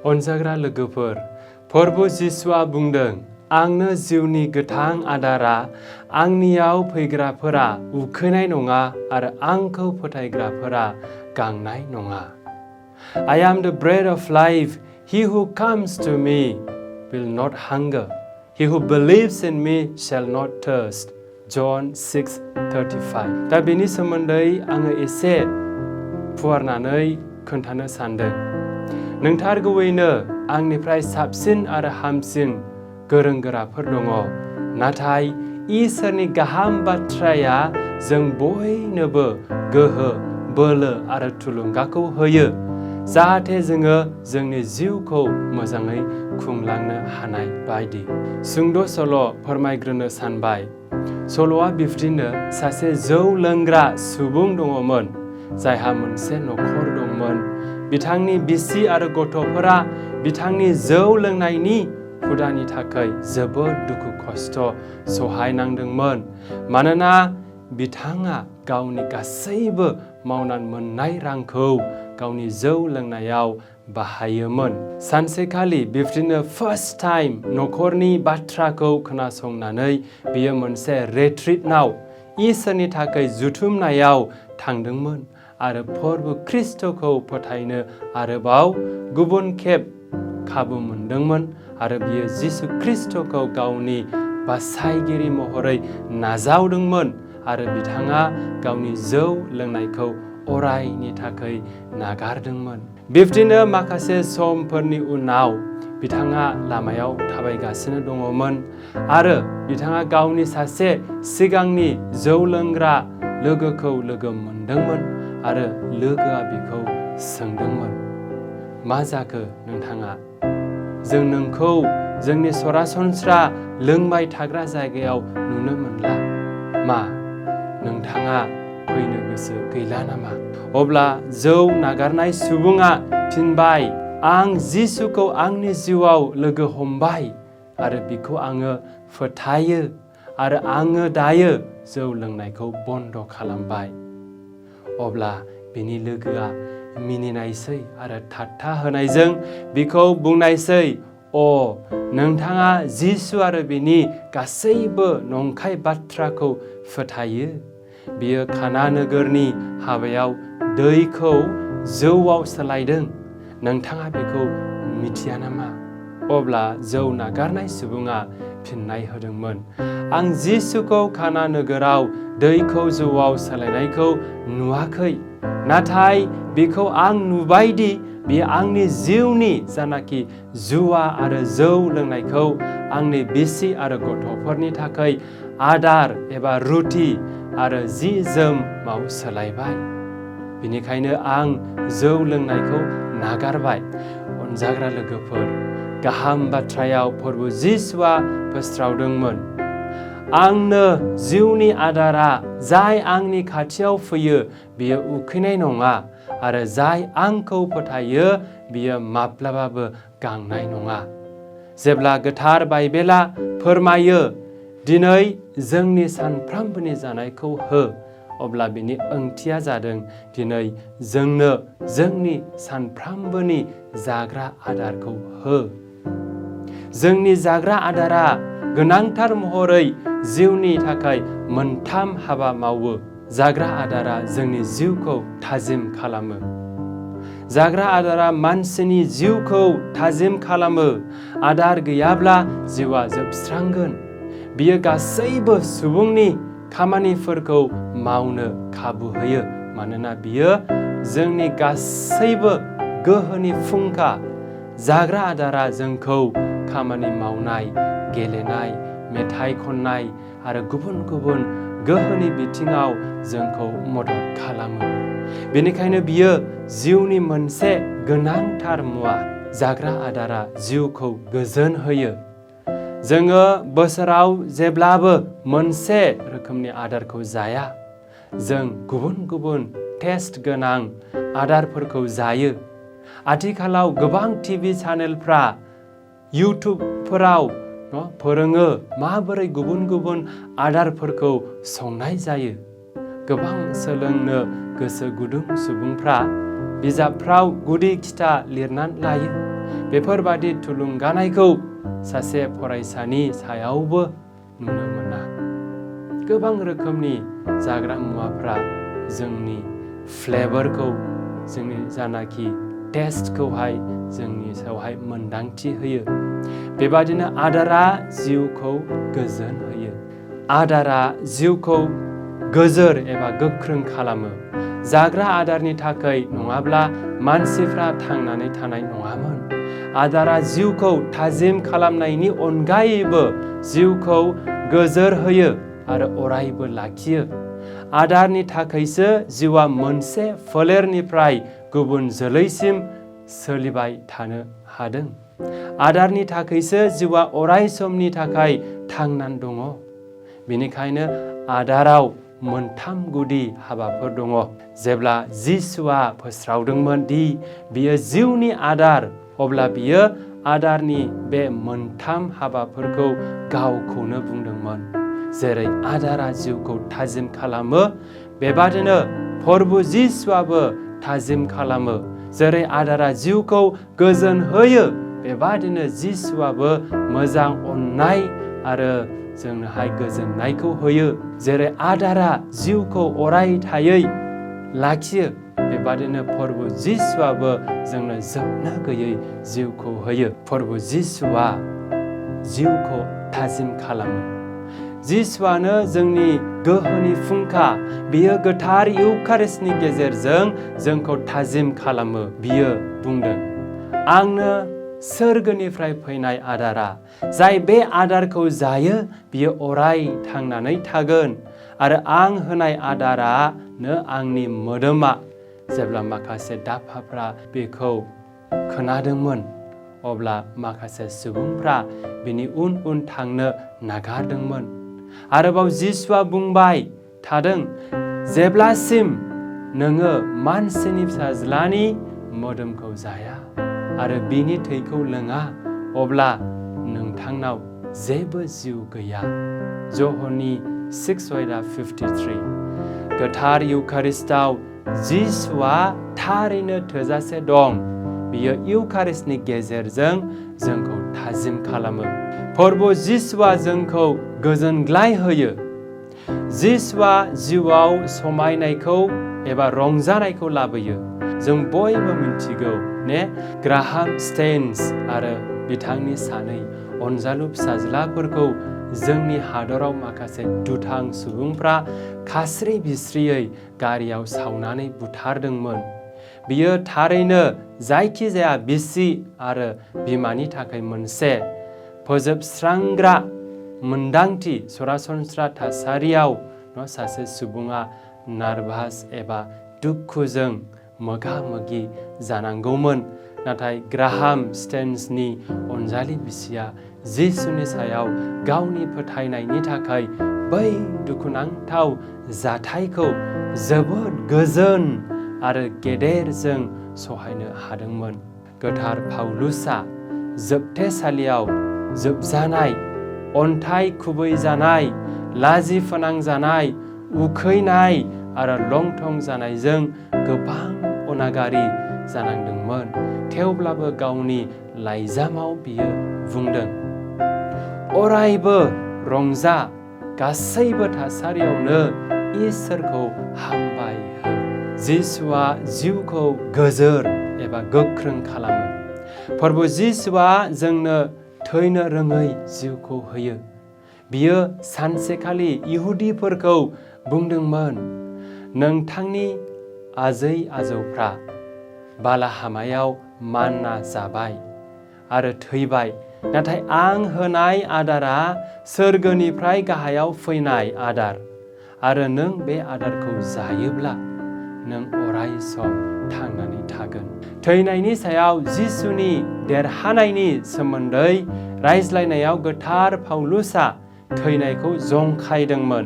अनजाग्रा लोगोफोर, प्रभु जिसुआ बुंदों, आंनो जिउनि गोथां आदारा, आंनियाव फैग्राफोरा उखैनाय नङा आरो आंखौ फोथायग्राफोरा गांनाय नङा। I am the bread of life. He who comes to me will not hunger. He who believes in me shall not thirst. John 6:35. दा बेनि सोमोन्दै आङो एसे फुवारनानै खोन्थानो सानदों। नोंथारगौयैनो आंनिफ्राय साबसिन आरो हामसिन गोरों गोराफोर दङ, नाथाय इसोरनि गाहाम बाथ्राया जों बयनोबो गोहो, बोलो आरो थुलुंगाखौ होयो, जाहाथे जोङो जोंनि जिउखौ मोजाङै खुंलांनो हानाय बायदि। सुंद' सल' फोरमायग्रोनो सानबाय। सल'आ बिब्दिनो सासे जौ लोंग्रा सुबुं दङमोन, जायहा मोनसे न'खर दंमोन। बिथांनि बिसि आरो गथ'फोरा बिथांनि जौ लोंनायनि हुदानि थाखाय जोबोद दुखु खस्थ' सहायनांदोंमोन, मानोना बिथाङा गावनि गासैबो मावनानै मोननाय रांखौ गावनि जौ लोंनायाव बाहायोमोन। सानसेखालि बिब्दिनो फार्स्ट टाइम न'खरनि बाथ्राखौ खोनासंनानै बियो मोनसे रेट्रिटनाव इसोरनि थाखाय जुथुमनायाव थांदोंमोन आरो प्रभु ख्रिस्टखौ फोथायनो आरोबाव गुबुन खेब खाबु मोनदोंमोन आरो बियो जिसु ख्रिस्टखौ गावनि बासायगिरि महरै नाजावदोंमोन आरो बिथाङा गावनि जौ लोंनायखौ अरायनि थाखाय नागारदोंमोन। बिब्दिनो माखासे समफोरनि उनाव बिथाङा लामायाव थाबायगासिनो दङमोन आरो बिथाङा गावनि सासे सिगांनि जौ लोंग्रा लोगोखौ लोगो मोनदोंमोन आरो लोगोआ बिखौ सोंदोंमोन, मा जाखो नोंथाङा? जों नोंखौ जोंनि सरासनस्रा लोंबाय थाग्रा जायगायाव नुनो मोनला। मा नोंथाङा फैनो गोसो गैला नामा? अब्ला जौ नागारनाय सुबुङा फिनबाय, आं जिसुखौ आंनि जिउआव लोगो हमबाय आरो बिखौ आङो फोथायो आरो आङो दायो जौ लोंनायखौ बन्द खालामबाय। अब्ला बिनि लोगोआ मिनिनायसै आरो ठाट्टा होनायजों बिखौ बुंनायसै, नोंथाङा जिसु आरो बिनि गासैबो नंखाय बाथ्राखौ फोथायो। बियो काना नोगोरनि हाबायाव दैखौ जौआव सोलायदों। नोंथाङा बेखौ मिथिया नामा? अब्ला जौ नागारनाय सुबुङा फिननाय होदोंमोन, आं जिसुखौ काना नोगोराव दैखौ जौआव सोलायनायखौ नुवाखै, नाथाय बेखौ आं नुबायदि बेयो आंनि जिउनि जानाखि जुवा आरो जौ लोंनायखौ आंनि बिसि आरो गथ'फोरनि थाखाय आदार एबा रुटि आरो जि जोमाव सोलायबाय। बेनिखायनो आं जौ लोंनायखौ नागारबाय। अनजाग्रा लोगोफोर, गाहाम बाथ्रायाव प्रभु जिसुआ फोस्रावदोंमोन, आंनो जिउनि आदारा, जाय आंनि खाथियाव फैयो बियो उखैनाय नङा आरो जाय आंखौ फोथायो बियो माब्लाबाबो गांनाय नङा। जेब्ला गोथार बाइबेला फोरमायो, दिनै जोंनि सानफ्रामबोनि जानायखौ हो, अब्ला बिनि ओंथिया जादों दिनै जोंनो जोंनि सानफ्रामबोनि जाग्रा आदारखौ हो। जोंनि जाग्रा आदारा गोनांथार महरै जिउनि थाखाय मोनथाम हाबा मावो। जाग्रा आदारा जोंनि जिउखौ थाजिम खालामो। जाग्रा आदारा मानसिनि जिउखौ थाजिम खालामो। आदार गैयाब्ला जिउआ जोबस्रांगोन। बियो गासैबो सुबुंनि खामानिफोरखौ मावनो खाबु होयो, मानोना बियो जोंनि गासैबो गोहोनि फुंखा। जाग्रा आदारा जोंखौ खामानि मावनाय, गेलेनाय, मेथाइ खननाय आरो गुबुन गुबुन गोहोनि बिथिङाव जोंखौ मदद खालामो। बेनिखायनो बियो जिउनि मोनसे गोनांथार मुवा। जाग्रा आदारा जिउखौ गोजोन होयो। जोङो बोसोराव जेब्लाबो मोनसे रोखोमनि आदारखौ जाया। जों गुबुन गुबुन टेस्ट गोनां आदारफोरखौ जायो। आथिखालाव गोबां टिभि चेनेलफ्रा इउटुबफोराव फोरोङो माबोरै गुबुन गुबुन आदारफोरखौ संनाय जायो। गोबां सोलोंनो गोसो गुदुं सुबुंफ्रा बिजाबफ्राव गुदि खिथा लिरनानै लायो। बेफोरबादि थुलुंगानायखौ सासे फरायसानि सायावबो नुनो मोना। गोबां रोखोमनि जाग्रा मुवाफ्रा जोंनि फ्लेभारखौ, जोंनि जानाखि टेस्टखौहाय जोंनि सायावहाय मोन्दांथि होयो। बेबादिनो आदारा जिउखौ गोजोन होयो। आदारा जिउखौ गोजोर एबा गोख्रों खालामो। जाग्रा आदारनि थाखाय नङाब्ला मानसिफ्रा थांनानै थानाय नङामोन। आदारा जिउखौ थाजिम खालामनायनि अनगायैबो जिउखौ गोजोर होयो आरो अरायबो लाखियो। आदारनि थाखायसो जिउआ मोनसे फोलेरनिफ्राय गुबुन जोलैसिम सोलिबाय थानो हादों। आदारनि थाखायसो जिउआ अराय समनि थाखाय थांनानै दङ। बेनिखायनो आदाराव मोनथाम गुदि हाबाफोर दङ। जेब्ला जिसुआ फोस्रावदोंमोन दि बियो जिउनि आदार, अब्ला बियो आदारनि बे मोनथाम हाबाफोरखौ गावखौनो बुंदोंमोन। जेरै आदारा जिउखौ थाजिम खालामो, बेबादिनो प्रभु जिसुआबो थाजिम खालामो। जेरै आदारा जिउखौ गोजोन होयो, बेबादिनो जिसुआबो मोजां अननाय आरो जोंनोहाय गोजोननायखौ होयो। जेरै आदारा जिउखौ अरायथायै लाखियो, बेबादिनो प्रभु जिसुआबो जोंनो जोबनो गैयै जिउखौ होयो। प्रभु जिसुआ जिउखौ थाजिम खालामो। जिसुआनो जोंनि गोहोनि फुंखा। बियो गोथार इउकारिस्टनि गेजेरजों जोंखौ थाजिम खालामो। बियो बुंदों, आंनो सोरगोनिफ्राय फैनाय आदारा, जाय बे आदारखौ जायो बियो अराय थांनानै थागोन। आरो आं होनाय आदारानो आंनि मोदोमा। जेब्ला माखासे दाफाफ्रा बेखौ खोनादोंमोन, अब्ला माखासे सुबुंफ्रा बिनि उन उन थांनो नागारदोंमोन। आरोबाव जिसुआ बुंबाय थादों, जेब्लासिम नोङो मानसिनि फिसाज्लानि मोदोमखौ जाया आरो बिनि थैखौ लोङा, अब्ला नोंथांनाव जेबो जिउ गैया। ज'हननि 6:53। गोथार इउकारिस्टआव जिसुआ थारैनो थोजासे दं। बियो इउकारिस्टनि गेजेरजों जोंखौ थाजिम खालामो। प्रभु जिसुआ जोंखौ गोजोनग्लाय होयो। जिसुआ जिउआव समायनायखौ एबा रंजानायखौ लाबोयो। जों बयबो मिथिगौ ने, ग्राहाम स्टेन्स आरो बिथांनि सानै अनजालु फिसाज्लाफोरखौ जोंनि हादराव माखासे दुथां सुबुंफ्रा खास्रि बिस्रियै गारियाव सावनानै बुथारदोंमोन। बियो थारैनो जायखिजाया बिसि आरो बिमानि थाखाय मोनसे फोजोबस्रांग्रा मोन्दांथि। सरासनस्रा थासारियाव सासे सुबुङा नार्भास एबा दुखुजों मोगा मोगि जानांगौमोन। नाथाय ग्राहाम स्टेन्सनि अनजालि बिसिया जिसुनि सायाव गावनि फोथायनायनि थाखाय बै दुखुनांथाव जाथायखौ जोबोद गोजोन आरो गेदेरजों सहायनो हादोंमोन। गोथार पाउलुसआ जोबथेसालियाव जोबजानाय, अन्थाइ खुबैजानाय, लाजि फोनांजानाय, उखैनाय आरो लंथं जानायजों गोबां अनागारि जानांदोंमोन। थेवब्लाबो गावनि लाइजामाव बियो बुंदों, अरायबो रंजा, गासैबो थासारियावनो इसोरखौ हामबाय हो। जिसुआ जिउखौ गोजोर एबा गोख्रों खालामो। प्रभु जिसुआ जोंनो थैनो रोङै जिउखौ होयो। बियो सानसेखालि इहुदिफोरखौ बुंदोंमोन, नोंथांनि आजै आजौफ्रा बालाहामायाव मान्ना जाबाय आरो थैबाय, नाथाय आं होनाय आदारा सोरगोनिफ्राय गाहायाव फैनाय आदार, आरो नों बे आदारखौ जायोब्ला नों अराय सम थांनानै थागोन। थैनायनि सायाव जिसुनि देरहानायनि सोमोन्दै रायज्लायनायाव गोथार पाउलुसआ थैनायखौ जंखायदोंमोन।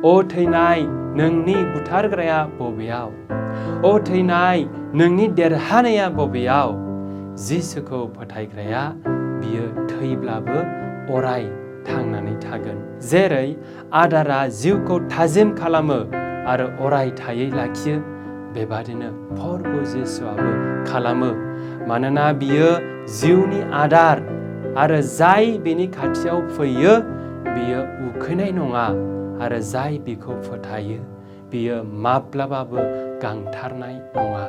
अ थैनाय, नोंनि बुथारग्राया बबेयाव? अ थैनाय, नोंनि देरहानाया बबेयाव? जिसुखौ फोथायग्राया बियो थैब्लाबो अराय थांनानै थागोन। जेरै आदारा जिउखौ थाजिम खालामो आरो अराय थायै लाखियो, बेबादिनो प्रभु जिसुआबो खालामो। मानोना बियो जिउनि आदार आरो जाय बेनि खाथियाव फैयो बियो उखैनाय नङा आरो जाय बिखौ फोथायो बियो माब्लाबाबो गांथारनाय नङा।